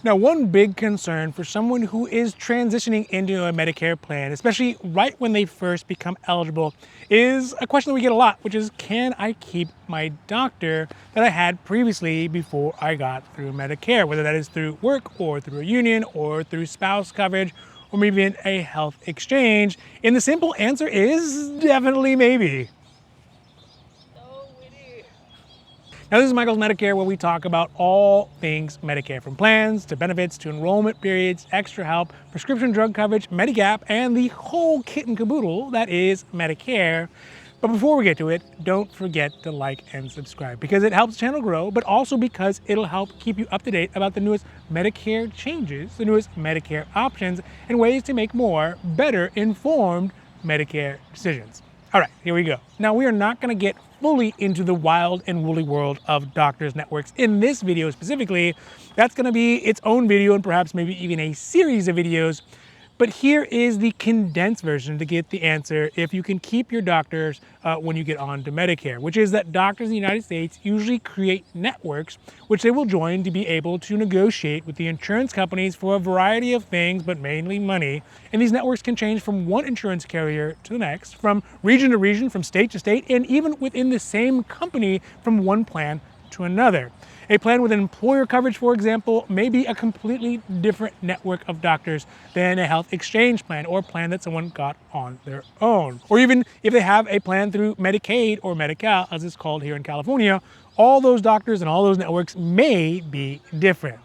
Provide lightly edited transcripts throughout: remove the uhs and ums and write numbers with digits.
Now, one big concern for someone who is transitioning into a Medicare plan, especially right when they first become eligible, is a question that we get a lot, which is, can I keep my doctor that I had previously before I got through Medicare, whether that is through work or through a union or through spouse coverage or maybe even a health exchange? And the simple answer is definitely maybe. Now, this is Michael's Medicare, where we talk about all things Medicare, from plans to benefits to enrollment periods, extra help, prescription drug coverage, MediGap, and the whole kit and caboodle that is Medicare. But before we get to it, don't forget to like and subscribe, because it helps the channel grow, but also because it'll help keep you up to date about the newest Medicare changes, the newest Medicare options, and ways to make more, better informed Medicare decisions. All right, here we go. Now, we are not going to get fully into the wild and woolly world of doctors' networks in this video specifically. That's going to be its own video and perhaps maybe even a series of videos. But here is the condensed version to get the answer if you can keep your doctors when you get on to Medicare, which is that doctors in the United States usually create networks which they will join to be able to negotiate with the insurance companies for a variety of things, but mainly money. And these networks can change from one insurance carrier to the next, from region to region, from state to state, and even within the same company from one plan to another. A plan with an employer coverage, for example, may be a completely different network of doctors than a health exchange plan or a plan that someone got on their own. Or even if they have a plan through Medicaid or Medi-Cal, as it's called here in California, all those doctors and all those networks may be different.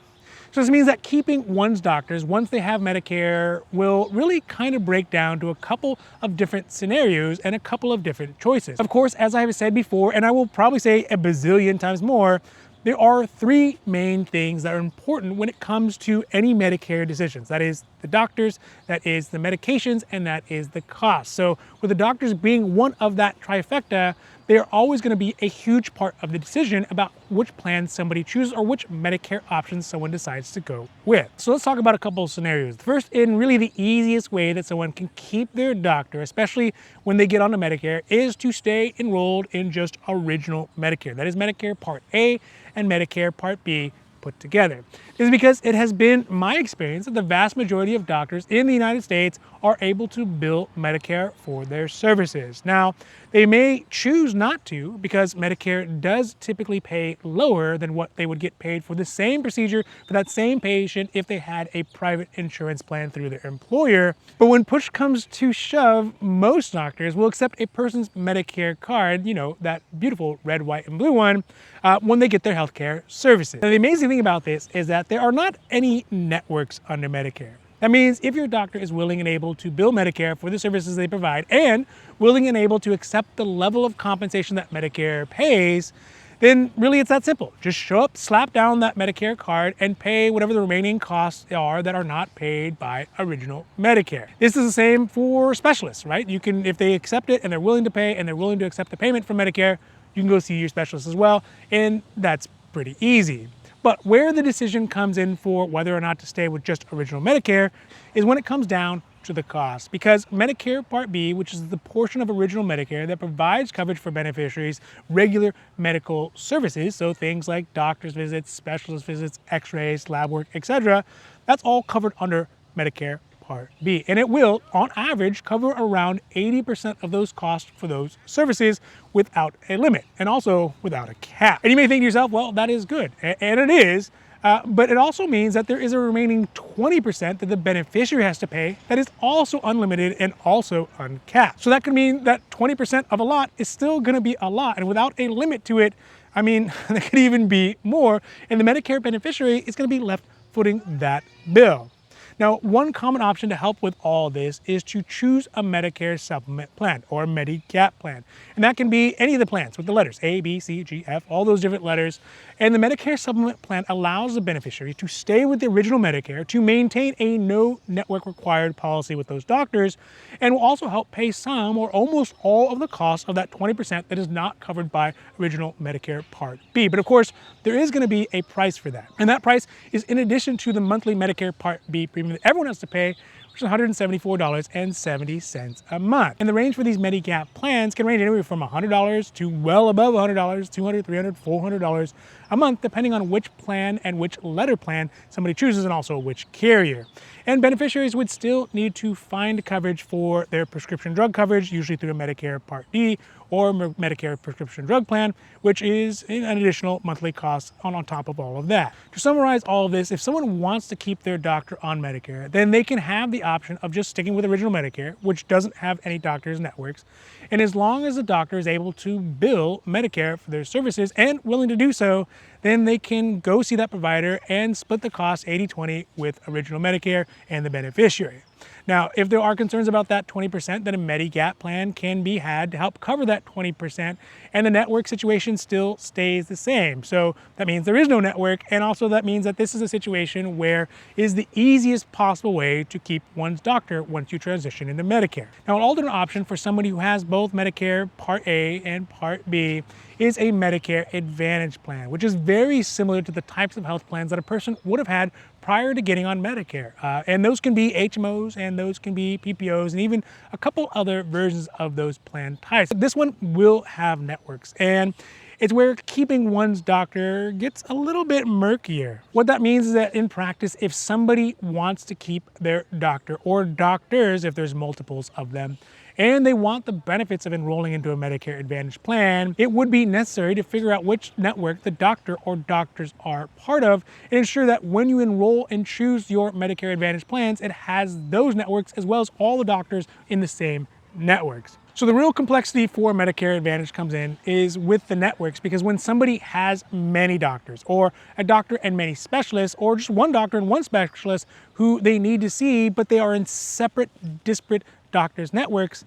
So this means that keeping one's doctors once they have Medicare will really kind of break down to a couple of different scenarios and a couple of different choices. Of course, as I have said before, and I will probably say a bazillion times more, there are three main things that are important when it comes to any Medicare decisions. That is the doctors, that is the medications, and that is the cost. So with the doctors being one of that trifecta, they are always going to be a huge part of the decision about which plan somebody chooses or which Medicare options someone decides to go with. So let's talk about a couple of scenarios. The first, and really the easiest way that someone can keep their doctor, especially when they get onto Medicare, is to stay enrolled in just original Medicare. That is Medicare Part A and Medicare Part B put together. This is because it has been my experience that the vast majority of doctors in the United States are able to bill Medicare for their services. Now, they may choose not to because Medicare does typically pay lower than what they would get paid for the same procedure for that same patient if they had a private insurance plan through their employer. But when push comes to shove, most doctors will accept a person's Medicare card, you know, that beautiful red, white, and blue one, when they get their healthcare services. Now, the amazing thing about this is that there are not any networks under Medicare. That means if your doctor is willing and able to bill Medicare for the services they provide and willing and able to accept the level of compensation that Medicare pays, then really it's that simple. Just show up, slap down that Medicare card, and pay whatever the remaining costs are that are not paid by original Medicare. This is the same for specialists, right? You can, if they accept it and they're willing to pay and they're willing to accept the payment from Medicare, you can go see your specialist as well, and that's pretty easy. But where the decision comes in for whether or not to stay with just original Medicare is when it comes down to the cost. Because Medicare Part B, which is the portion of original Medicare that provides coverage for beneficiaries' regular medical services, so things like doctor's visits, specialist visits, x-rays, lab work, etc., that's all covered under Medicare Part B. And it will, on average, cover around 80% of those costs for those services without a limit, and also without a cap. And you may think to yourself, well, that is good. And it is, but it also means that there is a remaining 20% that the beneficiary has to pay that is also unlimited and also uncapped. So that could mean that 20% of a lot is still gonna be a lot, and without a limit to it, I mean, there could even be more, and the Medicare beneficiary is gonna be left footing that bill. Now, one common option to help with all this is to choose a Medicare Supplement plan or a MediGap plan. And that can be any of the plans with the letters A, B, C, G, F, all those different letters. And the Medicare Supplement plan allows the beneficiary to stay with the original Medicare, to maintain a no network required policy with those doctors, and will also help pay some or almost all of the costs of that 20% that is not covered by original Medicare Part B. But of course, there is going to be a price for that. And that price is in addition to the monthly Medicare Part B premium premium that everyone has to pay, which is $174.70 a month. And the range for these MediGap plans can range anywhere from $100 to well above $100, $200, $300, $400 a month, depending on which plan and which letter plan somebody chooses, and also which carrier. And beneficiaries would still need to find coverage for their prescription drug coverage, usually through a Medicare Part D or Medicare prescription drug plan, which is an additional monthly cost on top of all of that. To summarize all of this, if someone wants to keep their doctor on Medicare, then they can have the option of just sticking with original Medicare, which doesn't have any doctors' networks. And as long as the doctor is able to bill Medicare for their services and willing to do so, then they can go see that provider and split the cost 80-20 with original Medicare and the beneficiary. Now, if there are concerns about that 20%, then a MediGap plan can be had to help cover that 20%, and the network situation still stays the same. So that means there is no network, and also that means that this is a situation where it is the easiest possible way to keep one's doctor once you transition into Medicare. Now, an alternate option for somebody who has both Medicare Part A and Part B is a Medicare Advantage plan, which is very similar to the types of health plans that a person would have had prior to getting on Medicare. And those can be HMOs, and those can be PPOs, and even a couple other versions of those plan types. This one will have networks, and it's where keeping one's doctor gets a little bit murkier. What that means is that in practice, if somebody wants to keep their doctor, or doctors if there's multiples of them, and they want the benefits of enrolling into a Medicare Advantage plan, it would be necessary to figure out which network the doctor or doctors are part of and ensure that when you enroll and choose your Medicare Advantage plans, it has those networks as well as all the doctors in the same networks. So the real complexity for Medicare Advantage comes in is with the networks, because when somebody has many doctors, or a doctor and many specialists, or just one doctor and one specialist who they need to see, but they are in separate, disparate doctors' networks,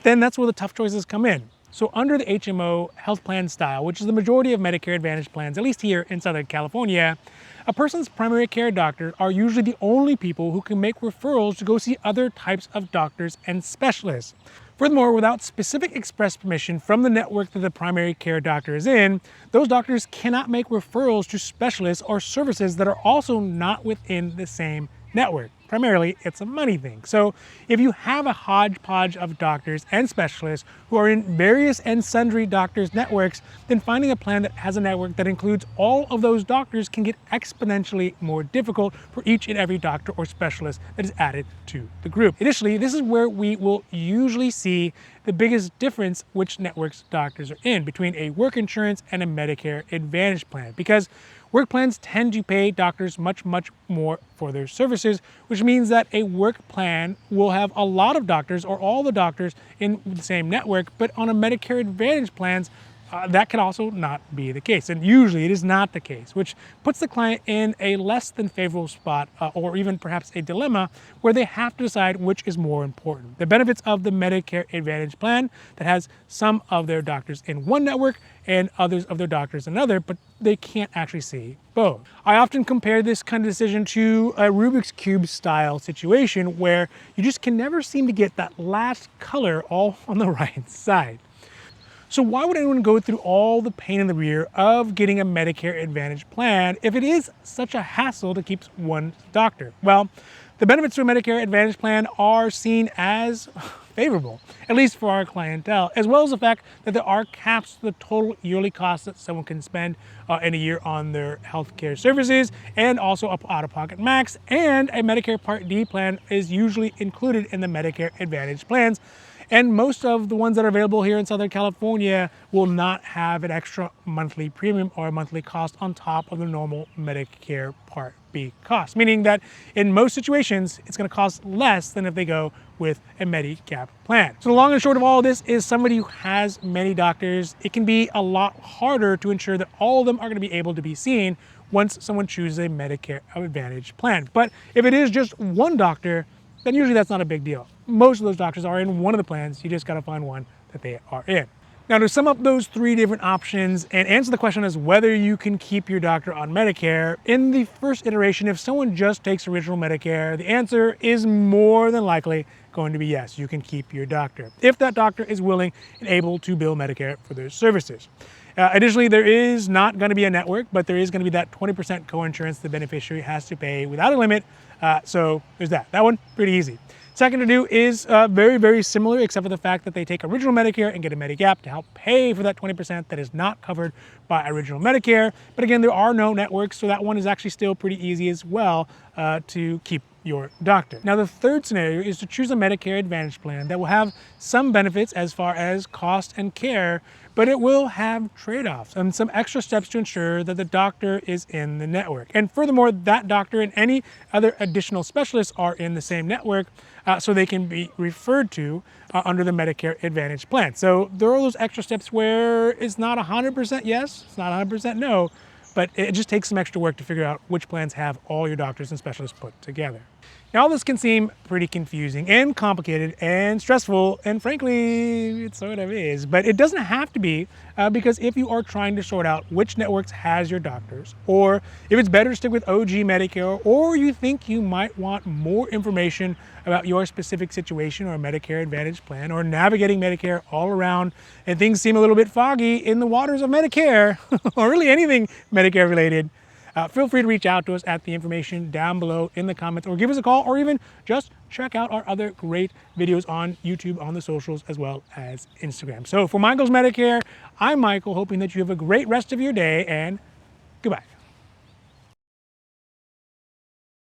then that's where the tough choices come in. So under the HMO health plan style, which is the majority of Medicare Advantage plans, at least here in Southern California, a person's primary care doctor are usually the only people who can make referrals to go see other types of doctors and specialists. Furthermore, without specific express permission from the network that the primary care doctor is in, those doctors cannot make referrals to specialists or services that are also not within the same network. Primarily, it's a money thing. So if you have a hodgepodge of doctors and specialists who are in various and sundry doctors' networks, then finding a plan that has a network that includes all of those doctors can get exponentially more difficult for each and every doctor or specialist that is added to the group. Initially, this is where we will usually see the biggest difference which networks doctors are in between a work insurance and a Medicare Advantage plan, because work plans tend to pay doctors much more for their services, which means that a work plan will have a lot of doctors or all the doctors in the same network, but on a Medicare Advantage plans, that can also not be the case. And usually it is not the case, which puts the client in a less than favorable spot, or even perhaps a dilemma where they have to decide which is more important. The benefits of the Medicare Advantage plan that has some of their doctors in one network and others of their doctors in another, but they can't actually see both. I often compare this kind of decision to a Rubik's Cube style situation where you just can never seem to get that last color all on the right side. So why would anyone go through all the pain in the rear of getting a Medicare Advantage plan if it is such a hassle to keep one doctor? Well, the benefits to a Medicare Advantage plan are seen as favorable, at least for our clientele, as well as the fact that there are caps to the total yearly cost that someone can spend in a year on their healthcare services, and also up out-of-pocket max, and a Medicare Part D plan is usually included in the Medicare Advantage plans. And most of the ones that are available here in Southern California will not have an extra monthly premium or a monthly cost on top of the normal Medicare Part B cost, meaning that in most situations, it's going to cost less than if they go with a MediGap plan. So the long and short of all of this is somebody who has many doctors, it can be a lot harder to ensure that all of them are going to be able to be seen once someone chooses a Medicare Advantage plan. But if it is just one doctor, then usually that's not a big deal. Most of those doctors are in one of the plans. You just got to find one that they are in. Now, to sum up those three different options and answer the question as whether you can keep your doctor on Medicare, in the first iteration, if someone just takes original Medicare, the answer is more than likely going to be yes, you can keep your doctor, if that doctor is willing and able to bill Medicare for their services. Additionally, there is not going to be a network, but there is going to be that 20% coinsurance the beneficiary has to pay without a limit. So there's that. That one, pretty easy. Second to do is very, very similar, except for the fact that they take original Medicare and get a MediGap to help pay for that 20% that is not covered by original Medicare. But again, there are no networks, so that one is actually still pretty easy as well to keep your doctor. Now, the third scenario is to choose a Medicare Advantage plan that will have some benefits as far as cost and care, but it will have trade-offs and some extra steps to ensure that the doctor is in the network. And furthermore, that doctor and any other additional specialists are in the same network, so they can be referred to under the Medicare Advantage plan. So there are those extra steps where it's not 100% yes, it's not 100% no, but it just takes some extra work to figure out which plans have all your doctors and specialists put together. Now, all this can seem pretty confusing and complicated and stressful, and frankly, it sort of is, but it doesn't have to be, because if you are trying to sort out which networks has your doctors, or if it's better to stick with OG Medicare, or you think you might want more information about your specific situation or Medicare Advantage plan, or navigating Medicare all around, and things seem a little bit foggy in the waters of Medicare, or really anything Medicare related, feel free to reach out to us at the information down below in the comments, or give us a call, or even just check out our other great videos on YouTube, on the socials, as well as Instagram. So for Michael's Medicare, I'm Michael, hoping that you have a great rest of your day, and goodbye.